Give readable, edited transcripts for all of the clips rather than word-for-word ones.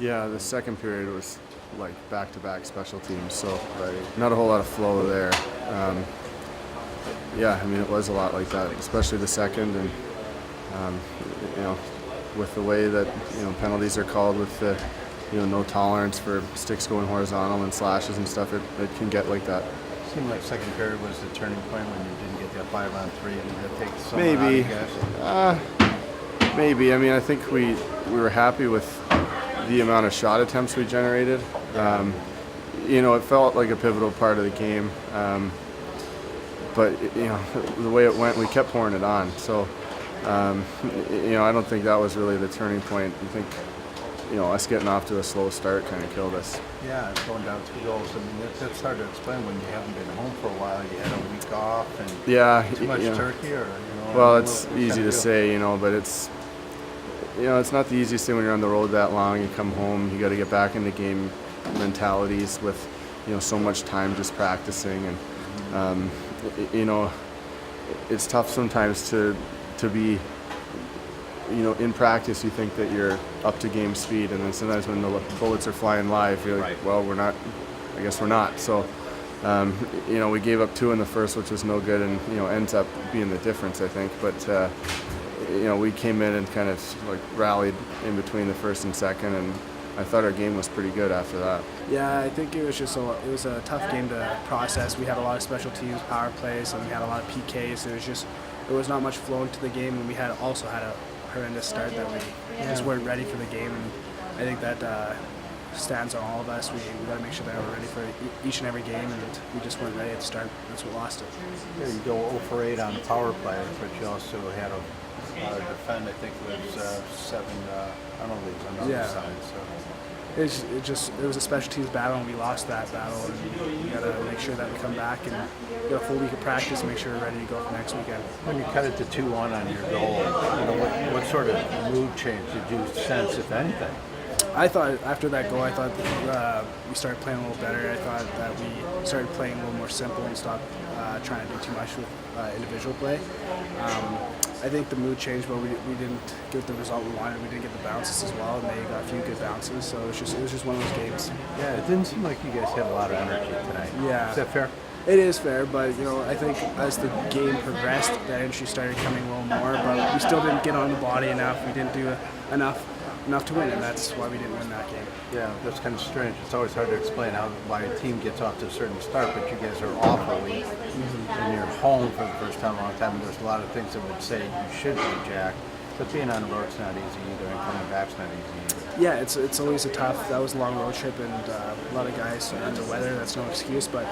Yeah, the second period was like back-to-back special teams, so not a whole lot of flow there. Yeah, I mean it was a lot like that, especially the second, and um, you know, with the way that penalties are called, with the no tolerance for sticks going horizontal and slashes and stuff, it can get like that. Seemed like second period was the turning point when you didn't get that 5-on-3 and that takes someone Maybe. out of gas. Maybe. I mean, I think we were happy with the amount of shot attempts we generated. It felt like a pivotal part of the game. But the way it went, we kept pouring it on. So, I don't think that was really the turning point. I think, us getting off to a slow start kind of killed us. Yeah, it's going down 2 goals. I mean, that's hard to explain when you haven't been home for a while. You had a week off and too much turkey, or Well, it's easy to say, but it's it's not the easiest thing when you're on the road that long. You come home, you got to get back into game mentalities with so much time just practicing, and it's tough sometimes to be in practice you think that you're up to game speed, and then sometimes when the bullets are flying live, you're like, well, we're not. I guess we're not. So, we gave up 2 in the first, which was no good, and ends up being the difference, I think. But we came in and kind of like rallied in between the first and second, and I thought our game was pretty good after that. Yeah, I think it was a tough game to process. We had a lot of special teams, power plays, and we had a lot of PKs. There was not much flow into the game, and we also had a horrendous start that we just weren't ready for the game. And I think that stands on all of us. We got to make sure that we're ready for each and every game, and we just weren't ready at the start. That's what lost it. Yeah, you go 0 for 8 on power play, but you also had a defend. I think it was 7 penalties on the other side. So. It was a special teams battle, and we lost that battle, and we got to make sure that we come back and get a full week of practice and make sure we're ready to go for next weekend. When you cut it to 2-1 on your goal, what sort of mood change did you sense, if anything? I thought after that goal, we started playing a little better. I thought that we started playing a little more simple and stopped trying to do too much with individual play. I think the mood changed, but we didn't get the result we wanted. We didn't get the bounces as well, and they got a few good bounces. So it was just one of those games. Yeah, it didn't seem like you guys had a lot of energy tonight. Yeah, is that fair? It is fair, but I think as the game progressed, the energy started coming a little more. But we still didn't get on the body enough. We didn't do enough to win, and that's why we didn't win that game. Yeah, that's kind of strange. It's always hard to explain why a team gets off to a certain start, but you guys are awfully and you're home for the first time in a long time. And there's a lot of things that would say you should be Jack, but being on the road's not easy either, and coming back's not easy either. Yeah, it's always that was a long road trip, and a lot of guys are under weather. That's no excuse, but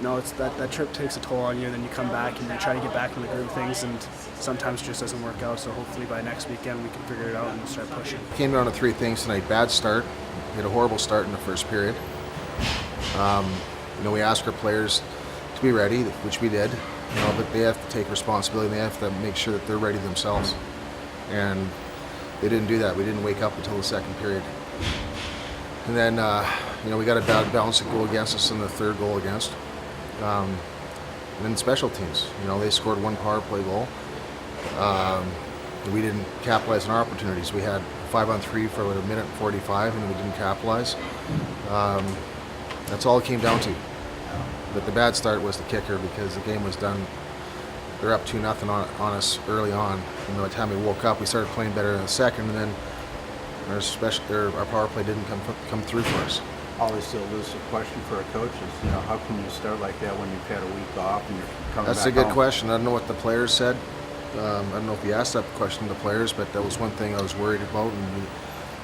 it's that trip takes a toll on you, and then you come back and you try to get back in the groove of things, and sometimes it just doesn't work out. So hopefully by next weekend we can figure it out and start pushing. Came down to 3 things tonight. Bad start. We had a horrible start in the first period. We asked our players to be ready, which we did. But they have to take responsibility. They have to make sure that they're ready themselves, and they didn't do that. We didn't wake up until the second period. And then we got a bad bounce goal against us in the third goal against. And then special teams, they scored 1 power play goal. We didn't capitalize on our opportunities. We had 5-on-3 for about 1:45, and we didn't capitalize. That's all it came down to. But the bad start was the kicker, because the game was done. They're up 2-0 on us early on. And by the time we woke up, we started playing better in the second, and then our power play didn't come through for us. Always the elusive question for a coach is, how can you start like that when you've had a week off and you're coming That's back a good home? question. I don't know what the players said. I don't know if you asked that question to the players, but that was one thing I was worried about, and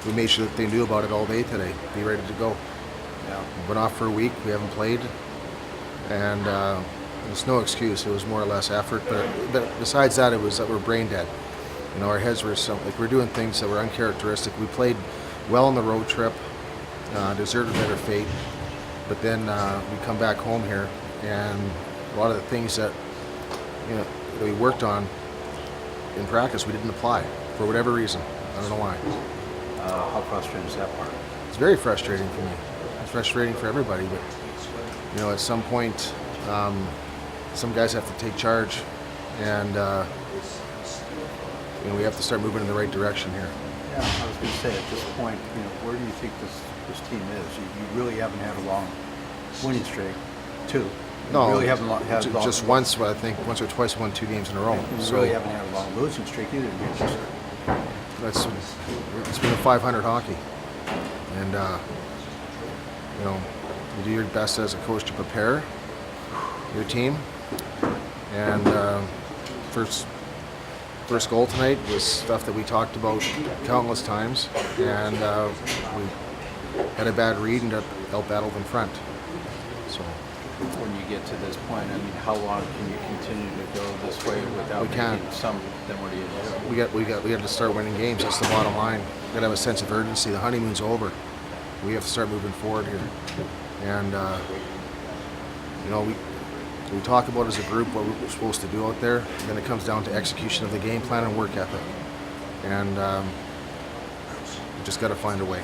we made sure that they knew about it all day today. Be ready to go. Yeah. We've been off for a week. We haven't played, and there's no excuse. It was more or less effort, but besides that, it was that we're brain dead. Our heads were we're doing things that were uncharacteristic. We played well on the road trip, deserved a better fate, but then we come back home here, and a lot of the things that that we worked on in practice, we didn't apply for whatever reason. I don't know why. How frustrating is that part? It's very frustrating for me. It's frustrating for everybody, but at some point, some guys have to take charge, and we have to start moving in the right direction here. Yeah, I was going to say, at this point, where do you think this team is? You really haven't had a long winning streak, too. No, you really haven't had a long, just once. I think once or twice won 2 games in a row. You So really haven't had a long losing streak either. You're just, it's been a 500 hockey, and you do your best as a coach to prepare your team. And first goal tonight was stuff that we talked about countless times, and we had a bad read and out battled in front. So when you get to this point, I mean, how long can you continue to go this way without We can't. making some? Then what do you do? we got to start winning games. That's the bottom line. We got to have a sense of urgency. The honeymoon's over. We have to start moving forward here. And we talk about as a group what we're supposed to do out there, and then it comes down to execution of the game plan and work ethic. And we just got to find a way.